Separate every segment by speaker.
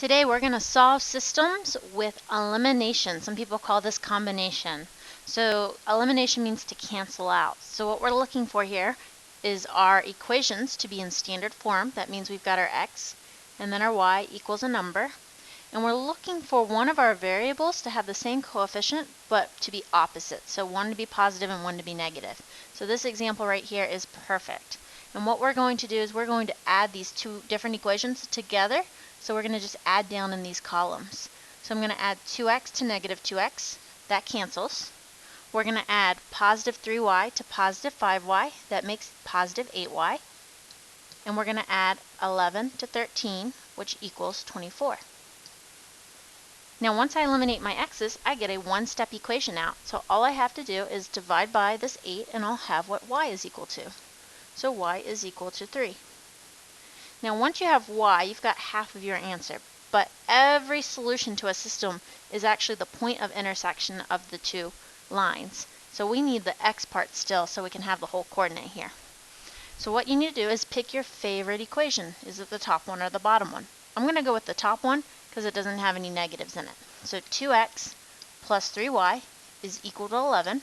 Speaker 1: Today we're going to solve systems with elimination. Some people call this combination. So elimination means to cancel out. So what we're looking for here is our equations to be in standard form. That means we've got our x and then our y equals a number. And we're looking for one of our variables to have the same coefficient but to be opposite. So one to be positive and one to be negative. So this example right here is perfect. And what we're going to do is we're going to add these two different equations together. So we're going to just add down in these columns. So I'm going to add 2x to negative 2x. That cancels. We're going to add positive 3y to positive 5y. That makes positive 8y. And we're going to add 11 to 13, which equals 24. Now once I eliminate my x's, I get a one-step equation out. So all I have to do is divide by this 8 and I'll have what y is equal to. So y is equal to 3. Now once you have y, you've got half of your answer. But every solution to a system is actually the point of intersection of the two lines. So we need the x part still so we can have the whole coordinate here. So what you need to do is pick your favorite equation. Is it the top one or the bottom one? I'm going to go with the top one because it doesn't have any negatives in it. So 2x plus 3y is equal to 11.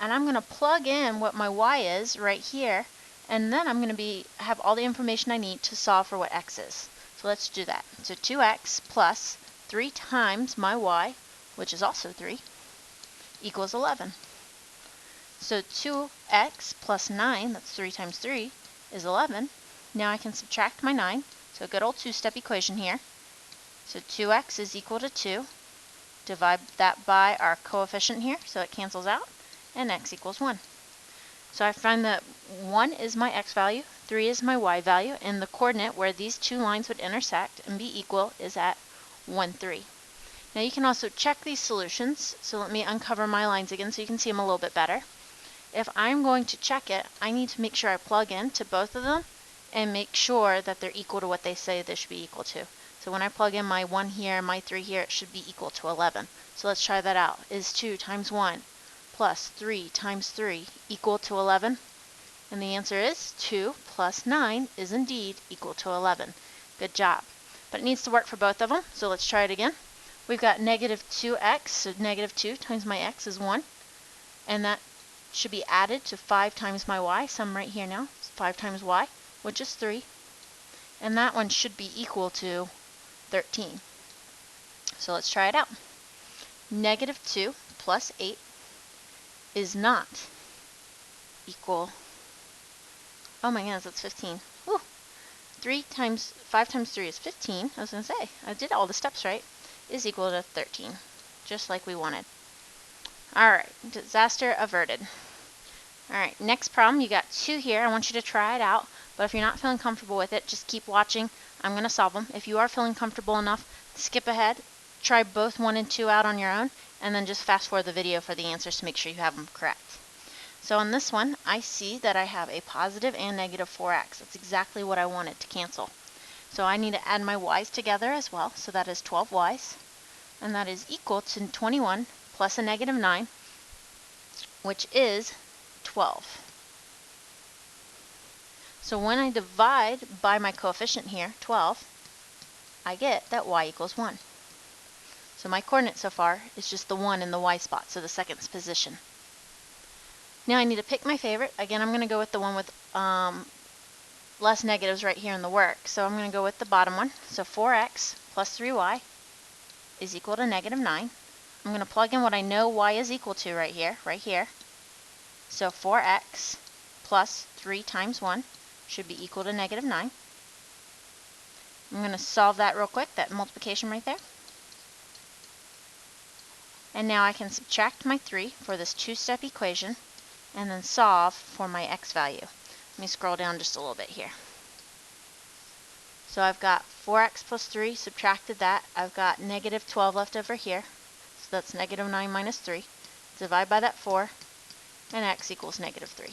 Speaker 1: And I'm going to plug in what my y is right here. And then I'm going to have all the information I need to solve for what x is. So let's do that. So 2x plus 3 times my y, which is also 3, equals 11. So 2x plus 9, that's 3 times 3, is 11. Now I can subtract my 9. So a good old two-step equation here. So 2x is equal to 2. Divide that by our coefficient here, so it cancels out, and x equals 1. So I find that 1 is my x value, 3 is my y value, and the coordinate where these two lines would intersect and be equal is at 1, 3. Now you can also check these solutions, so let me uncover my lines again so you can see them a little bit better. If I'm going to check it, I need to make sure I plug in to both of them and make sure that they're equal to what they say they should be equal to. So when I plug in my 1 here and my 3 here, it should be equal to 11. So let's try that out. Is 2 times 1 plus 3 times 3 equal to 11? And the answer is 2 plus 9 is indeed equal to 11. Good job. But it needs to work for both of them, so let's try it again. We've got negative 2x, so negative 2 times my x is 1. And that should be added to 5 times my y, so I'm right here now. It's 5 times y, which is 3. And that one should be equal to 13. So let's try it out. Negative 2 plus 8 is not equal, oh my goodness, that's 15. Woo. 5 times 3 is 15. I was going to say, I did all the steps right. Is equal to 13, just like we wanted. Alright, disaster averted. Alright, next problem, you got 2 here. I want you to try it out, but if you're not feeling comfortable with it, just keep watching. I'm going to solve them. If you are feeling comfortable enough, skip ahead, try both 1 and 2 out on your own, and then just fast forward the video for the answers to make sure you have them correct. So on this one, I see that I have a positive and negative 4x. That's exactly what I wanted to cancel. So I need to add my y's together as well, so that is 12 y's, and that is equal to 21 plus a negative 9, which is 12. So when I divide by my coefficient here, 12, I get that y equals 1. So my coordinate so far is just the 1 in the y spot, so the second position. Now I need to pick my favorite. Again, I'm going to go with the one with less negatives right here in the work. So I'm going to go with the bottom one. So 4x plus 3y is equal to negative 9. I'm going to plug in what I know y is equal to right here. So 4x plus 3 times 1 should be equal to negative 9. I'm going to solve that real quick, that multiplication right there. And now I can subtract my 3 for this two-step equation and then solve for my x value. Let me scroll down just a little bit here. So I've got 4x plus 3, subtracted that. I've got negative 12 left over here. So that's negative 9 minus 3. Divide by that 4, and x equals negative 3.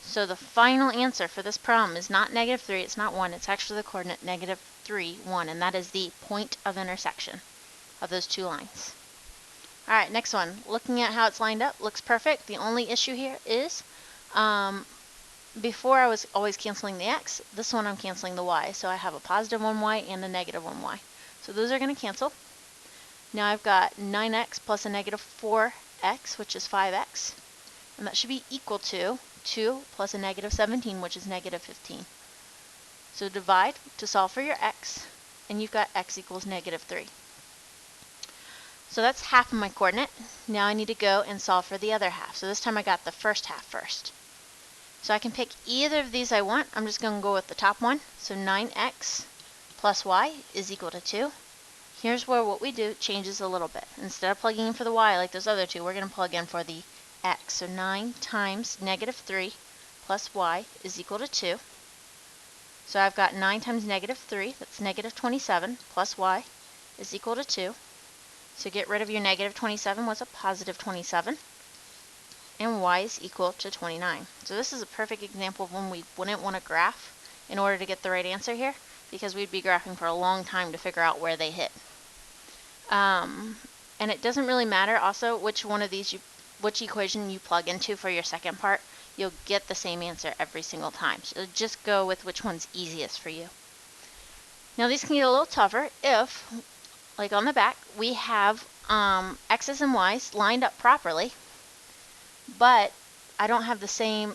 Speaker 1: So the final answer for this problem is not negative 3, it's not 1, it's actually the coordinate negative 3, 1, and that is the point of intersection of those two lines. Alright, next one. Looking at how it's lined up, looks perfect. The only issue here is before I was always canceling the x, this one I'm canceling the y. So I have a positive 1y and a negative 1y. So those are going to cancel. Now I've got 9x plus a negative 4x, which is 5x. And that should be equal to 2 plus a negative 17, which is negative 15. So divide to solve for your x, and you've got x equals negative 3. So that's half of my coordinate. Now I need to go and solve for the other half. So this time I got the first half first. So I can pick either of these I want. I'm just going to go with the top one. So 9x plus y is equal to 2. Here's where what we do changes a little bit. Instead of plugging in for the y like those other two, we're going to plug in for the x. So 9 times negative 3 plus y is equal to 2. So I've got 9 times negative 3, that's negative 27, plus y is equal to 2. So get rid of your negative 27 was a positive 27. And y is equal to 29. So this is a perfect example of when we wouldn't want to graph in order to get the right answer here, because we'd be graphing for a long time to figure out where they hit. And it doesn't really matter also which one of these which equation you plug into for your second part. You'll get the same answer every single time. So just go with which one's easiest for you. Now these can get a little tougher if, like on the back, we have x's and y's lined up properly, but I don't have the same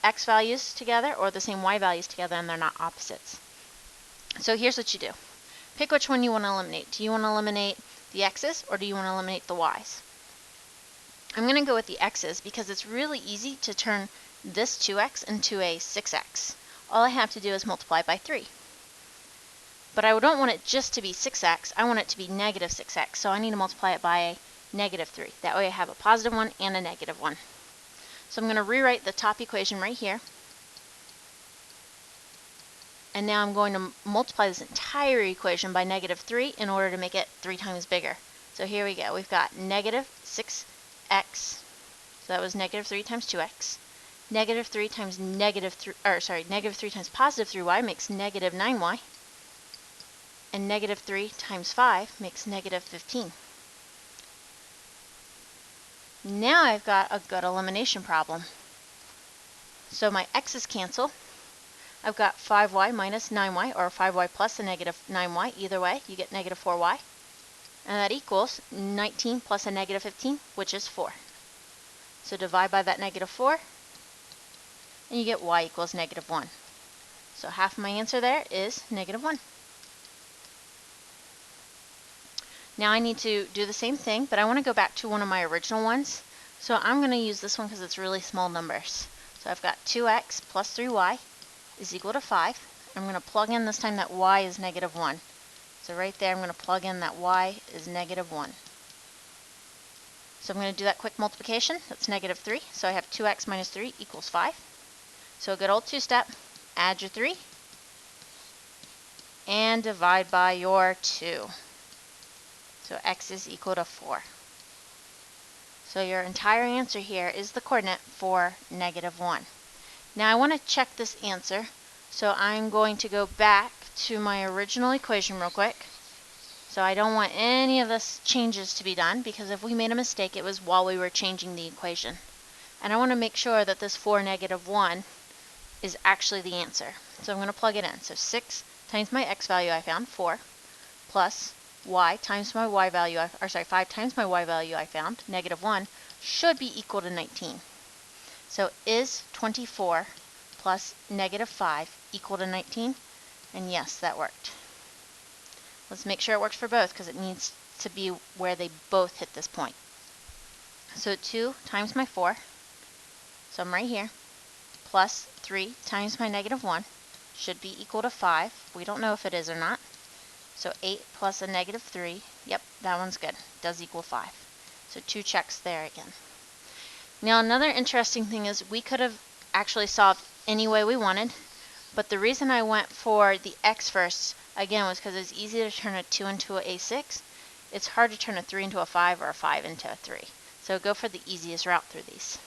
Speaker 1: x values together or the same y values together, and they're not opposites. So here's what you do. Pick which one you want to eliminate. Do you want to eliminate the x's or do you want to eliminate the y's? I'm going to go with the x's because it's really easy to turn this 2x into a 6x. All I have to do is multiply by 3. But I don't want it just to be 6x, I want it to be negative 6x, so I need to multiply it by a negative 3. That way I have a positive 1 and a negative 1. So I'm going to rewrite the top equation right here. And now I'm going to multiply this entire equation by negative 3 in order to make it 3 times bigger. So here we go. We've got negative 6x, so that was negative 3 times 2x. Negative 3 times negative 3, negative 3 times positive 3y makes negative 9y. And negative 3 times 5 makes negative 15. Now I've got a good elimination problem. So my x's cancel. I've got 5y minus 9y, or 5y plus a negative 9y. Either way, you get negative 4y. And that equals 19 plus a negative 15, which is 4. So divide by that negative 4, and you get y equals negative 1. So half of my answer there is negative 1. Now I need to do the same thing, but I want to go back to one of my original ones. So I'm going to use this one because it's really small numbers. So I've got 2x plus 3y is equal to 5. I'm going to plug in this time that y is negative 1. So right there I'm going to plug in that y is negative 1. So I'm going to do that quick multiplication. That's negative 3. So I have 2x minus 3 equals 5. So a good old two-step. Add your 3 and divide by your 2. So x is equal to 4. So your entire answer here is the coordinate for negative 1. Now I want to check this answer, so I'm going to go back to my original equation real quick. So I don't want any of this changes to be done, because if we made a mistake, it was while we were changing the equation. And I want to make sure that this 4 negative 1 is actually the answer. So I'm going to plug it in. So 6 times my x value I found, 4, plus y times my y value, 5 times my y value I found, negative 1, should be equal to 19. So is 24 plus negative 5 equal to 19? And yes, that worked. Let's make sure it works for both, because it needs to be where they both hit this point. So 2 times my 4, so I'm right here, plus 3 times my negative 1 should be equal to 5. We don't know if it is or not. So 8 plus a negative 3, yep, that one's good, does equal 5. So 2 checks there again. Now another interesting thing is we could have actually solved any way we wanted, but the reason I went for the x first, again, was because it's easy to turn a 2 into a 6. It's hard to turn a 3 into a 5 or a 5 into a 3. So go for the easiest route through these.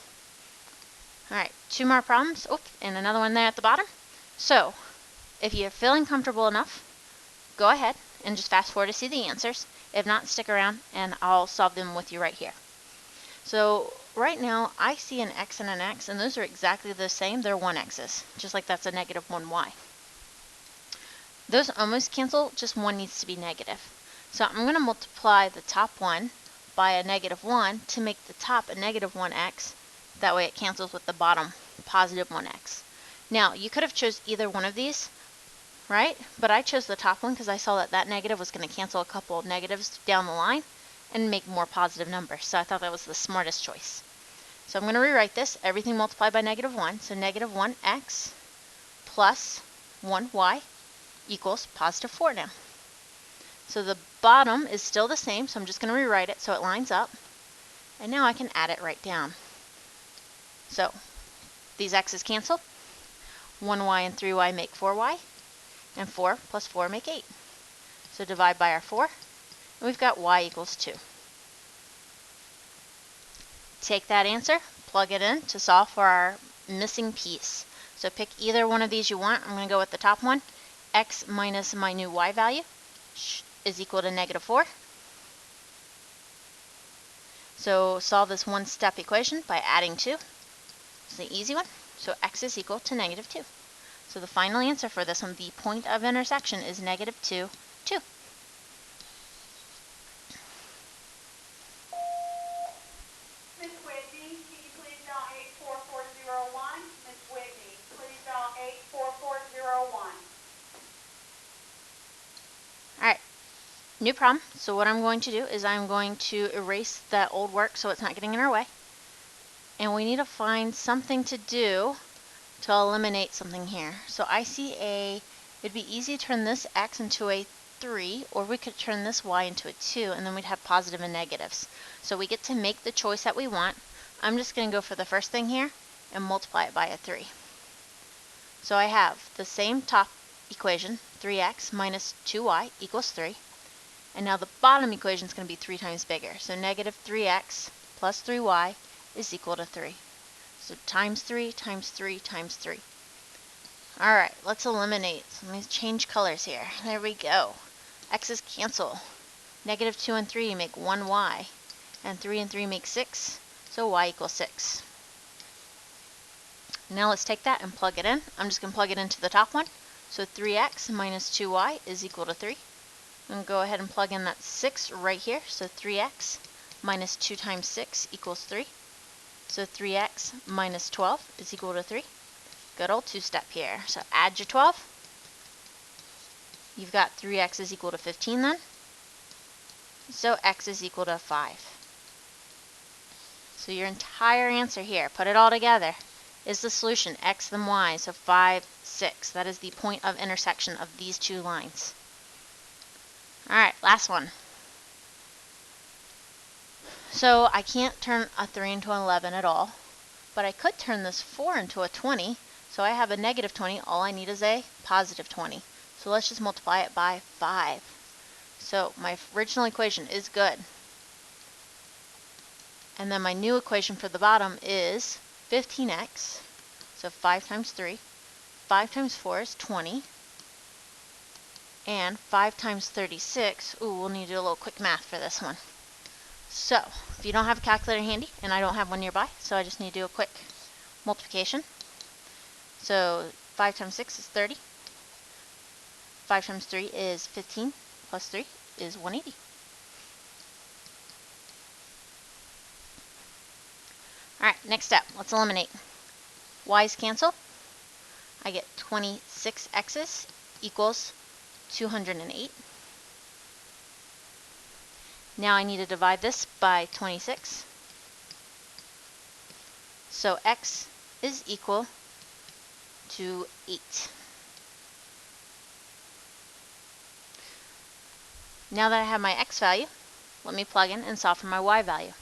Speaker 1: Alright, 2 more problems. Oh, and another one there at the bottom. So, if you're feeling comfortable enough, go ahead and just fast forward to see the answers. If not, stick around and I'll solve them with you right here. So right now I see an x and an x, and those are exactly the same. They're 1x's, just like that's a negative 1y. Those almost cancel, just one needs to be negative. So I'm going to multiply the top one by a negative 1 to make the top a negative 1x. That way it cancels with the bottom positive 1x. Now, you could have chose either one of these, right? But I chose the top one because I saw that that negative was going to cancel a couple of negatives down the line and make more positive numbers. So I thought that was the smartest choice. So I'm going to rewrite this, everything multiplied by negative 1. So negative 1x plus 1y equals positive 4 now. So the bottom is still the same, so I'm just going to rewrite it so it lines up. And now I can add it right down. So these x's cancel. 1y and 3y make 4y. And 4 plus 4 make 8. So divide by our 4, and we've got y equals 2. Take that answer, plug it in to solve for our missing piece. So pick either one of these you want. I'm going to go with the top one. X minus my new y value is equal to negative 4. So solve this one-step equation by adding 2. It's an easy one. So x is equal to negative 2. So the final answer for this one, the point of intersection, is negative 2, 2.
Speaker 2: Ms. Whitney, can you please dial 84401? Ms. Whitney, please dial 84401.
Speaker 1: Alright, new problem. So what I'm going to do is I'm going to erase that old work so it's not getting in our way. And we need to find something to do to eliminate something here. So I see it'd be easy to turn this x into a 3, or we could turn this y into a 2, and then we'd have positive and negatives. So we get to make the choice that we want. I'm just going to go for the first thing here and multiply it by a 3. So I have the same top equation, 3x minus 2y equals 3. And now the bottom equation is going to be 3 times bigger. So negative 3x plus 3y is equal to 3. So times 3 times 3 times 3. Alright, let's eliminate. So let me change colors here. There we go. X's cancel. Negative 2 and 3 make 1y. And 3 and 3 make 6. So y equals 6. Now let's take that and plug it in. I'm just going to plug it into the top one. So 3x minus 2y is equal to 3. I'm going to go ahead and plug in that 6 right here. So 3x minus 2 times 6 equals 3. So 3x minus 12 is equal to 3. Good old two-step here. So add your 12. You've got 3x is equal to 15 then. So x is equal to 5. So your entire answer here, put it all together, is the solution, x then y. So 5, 6. That is the point of intersection of these two lines. Alright, last one. So I can't turn a 3 into an 11 at all, but I could turn this 4 into a 20. So I have a negative 20. All I need is a positive 20. So let's just multiply it by 5. So my original equation is good. And then my new equation for the bottom is 15x. So 5 times 3. 5 times 4 is 20. And 5 times 36. Ooh, we'll need to do a little quick math for this one. So, if you don't have a calculator handy, and I don't have one nearby, so I just need to do a quick multiplication. So, 5 times 6 is 30. 5 times 3 is 15, plus 3 is 180. Alright, next step, let's eliminate. Y's cancel. I get 26x's equals 208. Now I need to divide this by 26. So x is equal to 8. Now that I have my x value, let me plug in and solve for my y value.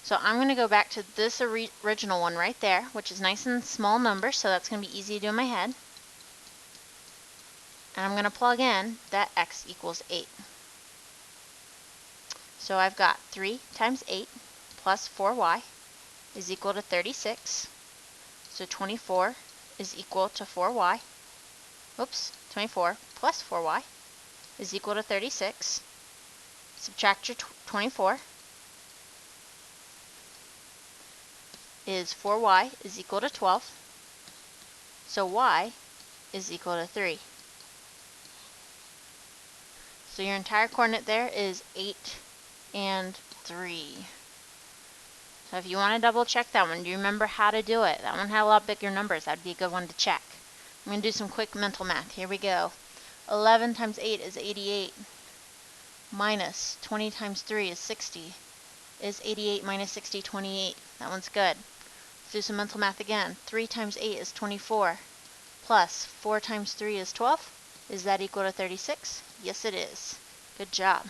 Speaker 1: So I'm going to go back to this original one right there, which is nice and small numbers, so that's going to be easy to do in my head. And I'm going to plug in that x equals 8. So I've got 3 times 8 plus 4y is equal to 36. So 24 is equal to 4y. Oops, 24 plus 4y is equal to 36. Subtract your 24. is 4y is equal to 12. So y is equal to 3. So your entire coordinate there is 8 and 3. So if you want to double check that one, do you remember how to do it? That one had a lot bigger numbers. That would be a good one to check. I'm going to do some quick mental math. Here we go. 11 times 8 is 88. Minus 20 times 3 is 60. Is 88 minus 60 28? That one's good. Let's do some mental math again. 3 times 8 is 24. Plus 4 times 3 is 12. Is that equal to 36? Yes, it is. Good job.